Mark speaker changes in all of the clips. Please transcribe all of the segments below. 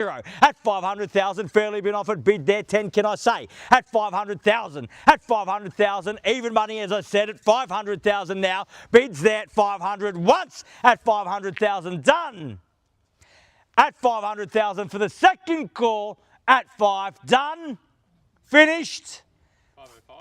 Speaker 1: At 500,000, fairly been offered, bid there, 10 can I say. At 500,000, at 500,000, even money as I said, at 500,000 now, bids there at 500 once, at 500,000 done. At 500,000 for the second call, at 5 done, finished.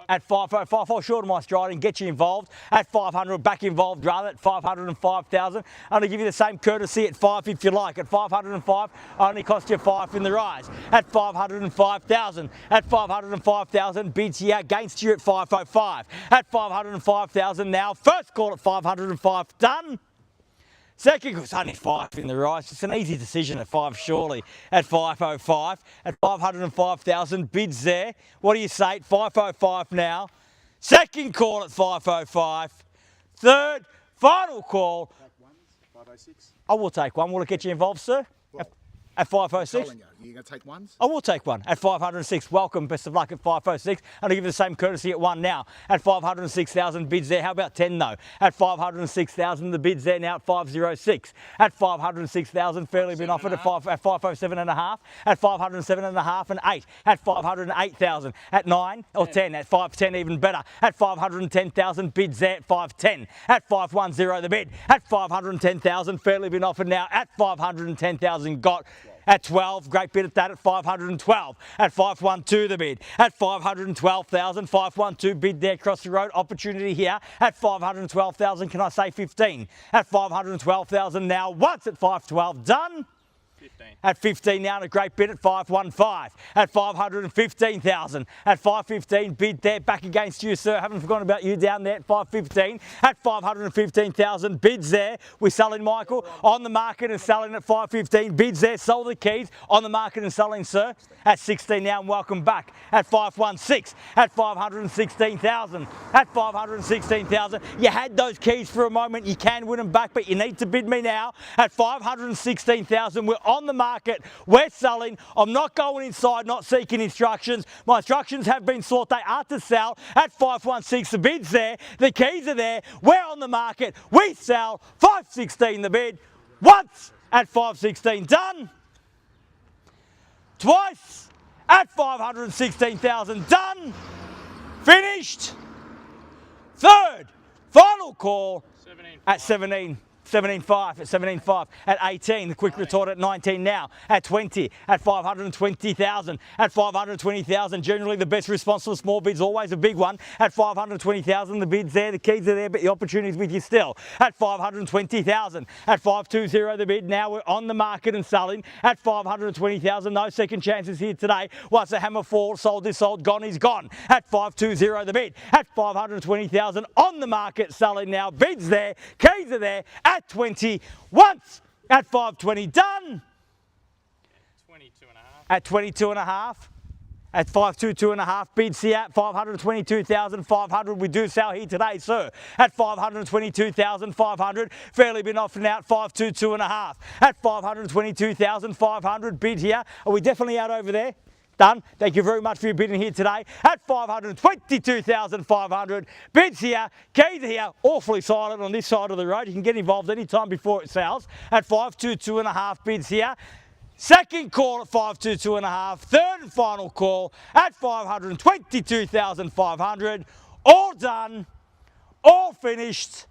Speaker 1: At 505, fall short of my stride and get you involved. At 500, back involved rather, at 505,000. I'm going to give you the same courtesy at 5 if you like. At 505, only cost you 5 in the rise. At 505,000, at 505,000, bids here against you at 505. At 505,000 now, first call at 505, done. Second, it's only 5 in the rise. It's an easy decision at 5, surely. At 505, at 505,000, bids there. What do you say? At 505 now. Second call at 505. Third, final call.
Speaker 2: Take ones, 506.
Speaker 1: I will take one. Will it get you involved, sir?
Speaker 2: Well,
Speaker 1: at 506?
Speaker 2: You're going to take ones?
Speaker 1: I will take one. At 506, welcome, best of luck at 506. I'm going to give you the same courtesy at 1 now. At 506,000 bids there. How about 10 though? At 506,000, the bids there now at 506. At 506,000, fairly been offered at 507.5. At 507.5 and 8. At 508,000. At 9 or 10. At 510 even better. At 510,000, bids there at 510. At 510 the bid. At 510,000, fairly been offered now. At 510,000 got. At 12, great bid at that at 512. At 512 the bid. At 512,000, 512 bid there across the road. Opportunity here at 512,000. Can I say 15? At 512,000 now. Once at 512, done.
Speaker 3: 15.
Speaker 1: At 15 now, and a great bid at 515. At 515,000. At 515, bid there, back against you, sir. Haven't forgotten about you down there at 515. At 515,000, bids there. We're selling, Michael, on the market and selling at 515. Bids there, sold the keys, on the market and selling, sir. At 16 now, and welcome back. At 516. At 516,000. At 516,000. You had those keys for a moment. You can win them back, but you need to bid me now. At 516,000, we're on the market, we're selling. I'm not going inside, not seeking instructions. My instructions have been sought, they are to sell. At 516, the bid's there, the keys are there, we're on the market, we sell. 516 the bid, once at 516, done. Twice at 516,000, done. Finished. Third, final call
Speaker 3: 17.
Speaker 1: at 17. 17.5 at 17.5 at 18, the quick retort at 19 now, at 20, at 520,000, at 520,000, generally the best response to a small bid's always a big one. At 520,000, the bid's there, the keys are there, but the opportunity's with you still. At 520,000, at 520 the bid, now we're on the market and selling. At 520,000, no second chances here today. Once the hammer falls, sold is sold, gone is gone. At 520 the bid, at 520,000, on the market selling now, bids there, keys are there, at 20, once at 520, done.
Speaker 3: 22.5.
Speaker 1: At 22.5, at 522.5, bids here at 522,500. We do sell here today, sir. At 522,500, fairly been offered out 522.5. At 522,500, bid here. Are we definitely out over there? Done. Thank you very much for your bidding here today. At 522,500, bids here, keys are here, awfully silent on this side of the road. You can get involved anytime before it sells. At 522.5, bids here. Second call at 522.5, third and final call at 522,500. All done, all finished,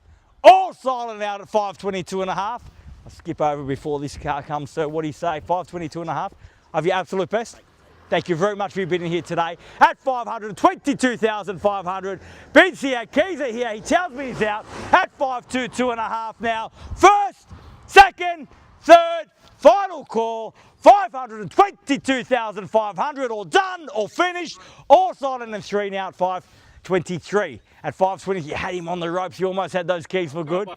Speaker 1: all silent out at 522.5. I'll skip over before this car comes, sir. What do you say? 522.5 of your absolute best? Thank you very much for your bidding here today. At 522,500, bids here, keys are here. He tells me he's out at 522.5 now. First, second, third, final call, 522,500, all done, all finished, all silent and 3 now at 523. At 520, you had him on the ropes. You almost had those keys for good.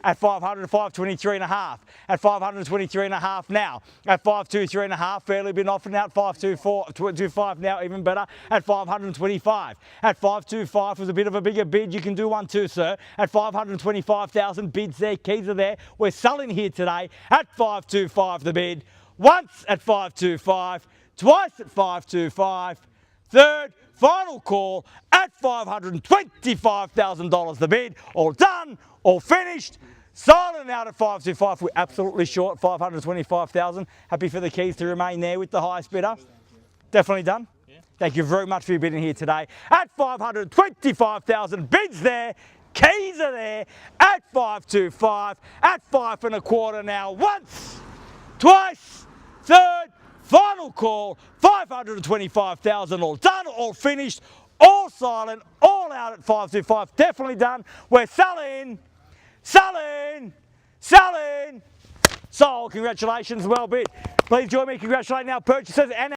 Speaker 1: At 500, 523.5. At 523.5 now. At 523.5, fairly been offered now at 525 now, even better. At 525. At 525 was a bit of a bigger bid. You can do one too, sir. At 525,000, bids there, keys are there. We're selling here today at 525 the bid. Once at 525, twice at 525, third, final call at $525,000 the bid. All done, all finished, Silent out at 525. We're absolutely short, 525,000. Happy for the keys to remain there with the highest bidder. Definitely done.
Speaker 3: Yeah.
Speaker 1: Thank you very much for your bidding here today. At 525,000, bids there, keys are there. At 525, at 5 1/4 now. Once, twice, third, final call. 525,000, all done, all finished, all silent, all out at 525. Definitely done. We're selling. Selling! Selling! Sold. Congratulations, well bid. Please join me congratulating our purchasers and